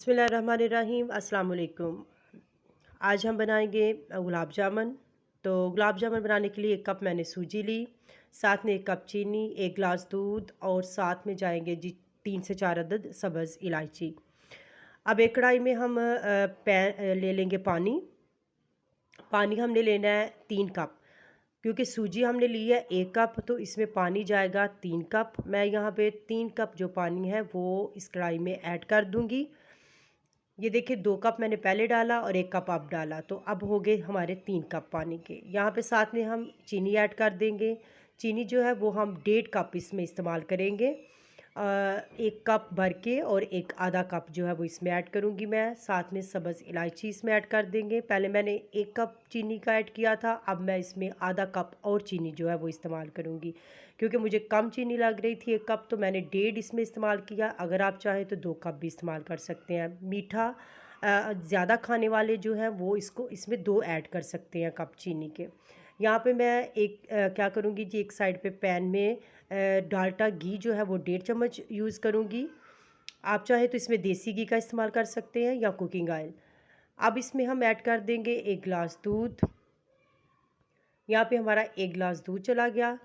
बिस्मिल्लाहिर्रहमानिर्रहीम अस्सलाम वालेकुम। आज हम बनाएंगे गुलाब जामुन। तो गुलाब जामुन बनाने के लिए 1 कप मैंने सूजी ली, साथ में 1 कप चीनी, 1 गिलास दूध और साथ में जाएंगे जी 3 से 4 अदद सब्ज़ इलायची। अब एक कढ़ाई में हम ले लेंगे पानी। पानी हमने लेना है 3 कप, क्योंकि सूजी हमने ली है 1 कप, तो इसमें पानी जाएगा 3 कप। मैं यहाँ पे 3 कप जो पानी है वो इस कढ़ाई में ऐड कर दूँगी। ये देखिए 2 कप मैंने पहले डाला और 1 कप अब डाला, तो अब हो गए हमारे 3 कप पानी के। यहाँ पे साथ में हम चीनी ऐड कर देंगे। चीनी जो है वो हम 1.5 कप इसमें इस्तेमाल करेंगे। 1 कप भर के और एक आधा कप जो है वो इसमें ऐड करूँगी मैं। साथ में सब्ज़ इलायची इसमें ऐड कर देंगे। पहले मैंने 1 कप चीनी का ऐड किया था, अब मैं इसमें आधा कप और चीनी जो है वो इस्तेमाल करूँगी, क्योंकि मुझे कम चीनी लग रही थी 1 कप, तो मैंने 1.5 इसमें इस्तेमाल किया। अगर आप चाहें तो 2 कप भी इस्तेमाल कर सकते हैं। मीठा ज़्यादा खाने वाले जो हैं वो इसको इसमें 2 ऐड कर सकते हैं कप चीनी के। यहाँ पे मैं क्या करूँगी जी, एक साइड पे पैन में डाल्डा घी जो है वो 1.5 चम्मच यूज़ करूँगी। आप चाहे तो इसमें देसी घी का इस्तेमाल कर सकते हैं या कुकिंग ऑयल। अब इसमें हम ऐड कर देंगे 1 गिलास दूध। यहाँ पे हमारा 1 गिलास दूध चला गया।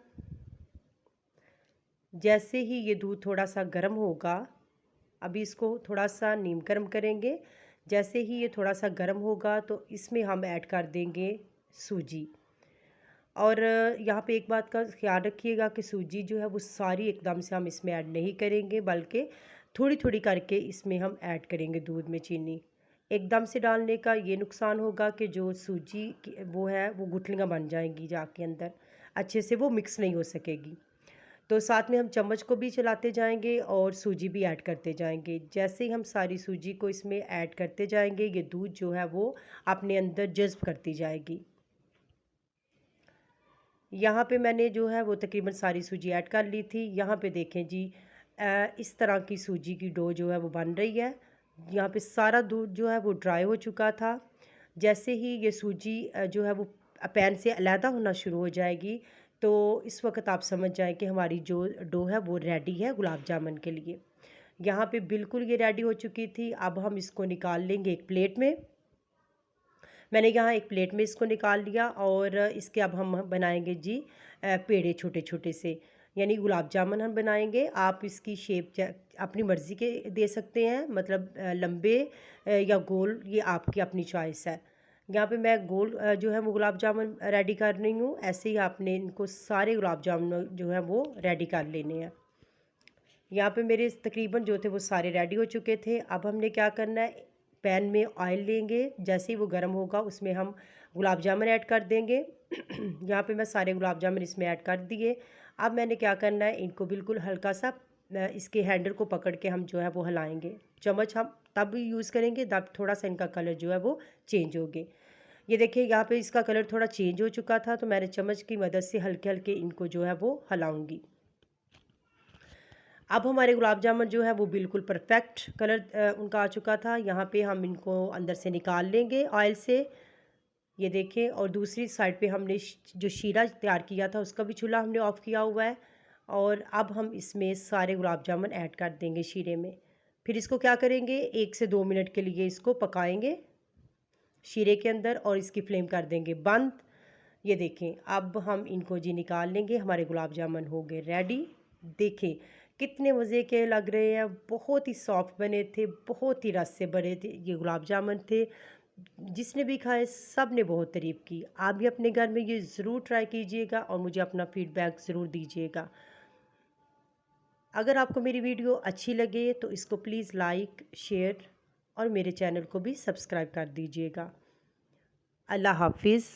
जैसे ही ये दूध थोड़ा सा गर्म होगा, अभी इसको थोड़ा सा नीम गर्म करेंगे। जैसे ही ये थोड़ा सा गर्म होगा तो इसमें हम ऐड कर देंगे सूजी। और यहाँ पे एक बात का ख्याल रखिएगा कि सूजी जो है वो सारी एकदम से हम इसमें ऐड नहीं करेंगे, बल्कि थोड़ी थोड़ी करके इसमें हम ऐड करेंगे दूध में चीनी। एकदम से डालने का ये नुकसान होगा कि जो सूजी वो है वो गुठलियाँ बन जाएंगी, जाके अंदर अच्छे से वो मिक्स नहीं हो सकेगी। तो साथ में हम चम्मच को भी चलाते जाएंगे और सूजी भी ऐड करते जाएंगे। जैसे ही हम सारी सूजी को इसमें ऐड करते जाएंगे, ये दूध जो है वो अपने अंदर जज्ब करती जाएगी। यहाँ पे मैंने जो है वो तकरीबन सारी सूजी ऐड कर ली थी। यहाँ पे देखें जी, इस तरह की सूजी की डो जो है वो बन रही है। यहाँ पे सारा दूध जो है वो ड्राई हो चुका था। जैसे ही ये सूजी जो है वो पैन से अलहदा होना शुरू हो जाएगी, तो इस वक्त आप समझ जाएं कि हमारी जो डो है वो रेडी है गुलाब जामुन के लिए। यहाँ पे बिल्कुल ये रेडी हो चुकी थी। अब हम इसको निकाल लेंगे एक प्लेट में। मैंने यहाँ एक प्लेट में इसको निकाल लिया और इसके अब हम बनाएंगे जी पेड़े छोटे छोटे से, यानी गुलाब जामुन हम बनाएंगे। आप इसकी शेप अपनी मर्ज़ी के दे सकते हैं, मतलब लंबे या गोल, ये आपकी अपनी चॉइस है। यहाँ पे मैं गोल जो है वो गुलाब जामुन रेडी कर रही हूँ। ऐसे ही आपने इनको सारे गुलाब जामुन जो है वो रेडी कर लेने हैं। यहाँ पे मेरे तकरीबन जो थे वो सारे रेडी हो चुके थे। अब हमने क्या करना है, पैन में ऑयल लेंगे। जैसे ही वो गर्म होगा उसमें हम गुलाब जामुन ऐड कर देंगे। यहाँ पे मैं सारे गुलाब जामुन इसमें ऐड कर दिए। अब मैंने क्या करना है, इनको बिल्कुल हल्का सा इसके हैंडल को पकड़ के हम जो है वो हिलाएंगे। चम्मच हम तब यूज़ करेंगे जब थोड़ा सा इनका कलर जो है वो चेंज हो गए। ये देखिए यहाँ पे इसका कलर थोड़ा चेंज हो चुका था, तो मैंने चम्मच की मदद से हल्के हल्के इनको जो है वो हिलाऊंगी। अब हमारे गुलाब जामुन जो है वो बिल्कुल परफेक्ट कलर उनका आ चुका था। यहाँ पे हम इनको अंदर से निकाल लेंगे ऑयल से। ये देखें, और दूसरी साइड पे हमने जो शीरा तैयार किया था उसका भी चूल्हा हमने ऑफ़ किया हुआ है। और अब हम इसमें सारे गुलाब जामुन ऐड कर देंगे शीरे में। फिर इसको क्या करेंगे, 1 से 2 मिनट के लिए इसको पकाएंगे शीरे के अंदर और इसकी फ्लेम कर देंगे बंद। ये देखें, अब हम इनको जी निकाल लेंगे। हमारे गुलाब जामुन हो गए रेडी। देखें कितने मज़े के लग रहे हैं, बहुत ही सॉफ्ट बने थे, बहुत ही रस से भरे थे ये गुलाब जामुन थे। जिसने भी खाए सब ने बहुत तारीफ़ की। आप भी अपने घर में ये ज़रूर ट्राई कीजिएगा और मुझे अपना फ़ीडबैक ज़रूर दीजिएगा। अगर आपको मेरी वीडियो अच्छी लगे तो इसको प्लीज़ लाइक, शेयर और मेरे चैनल को भी सब्सक्राइब कर दीजिएगा। अल्लाह हाफ़िज़।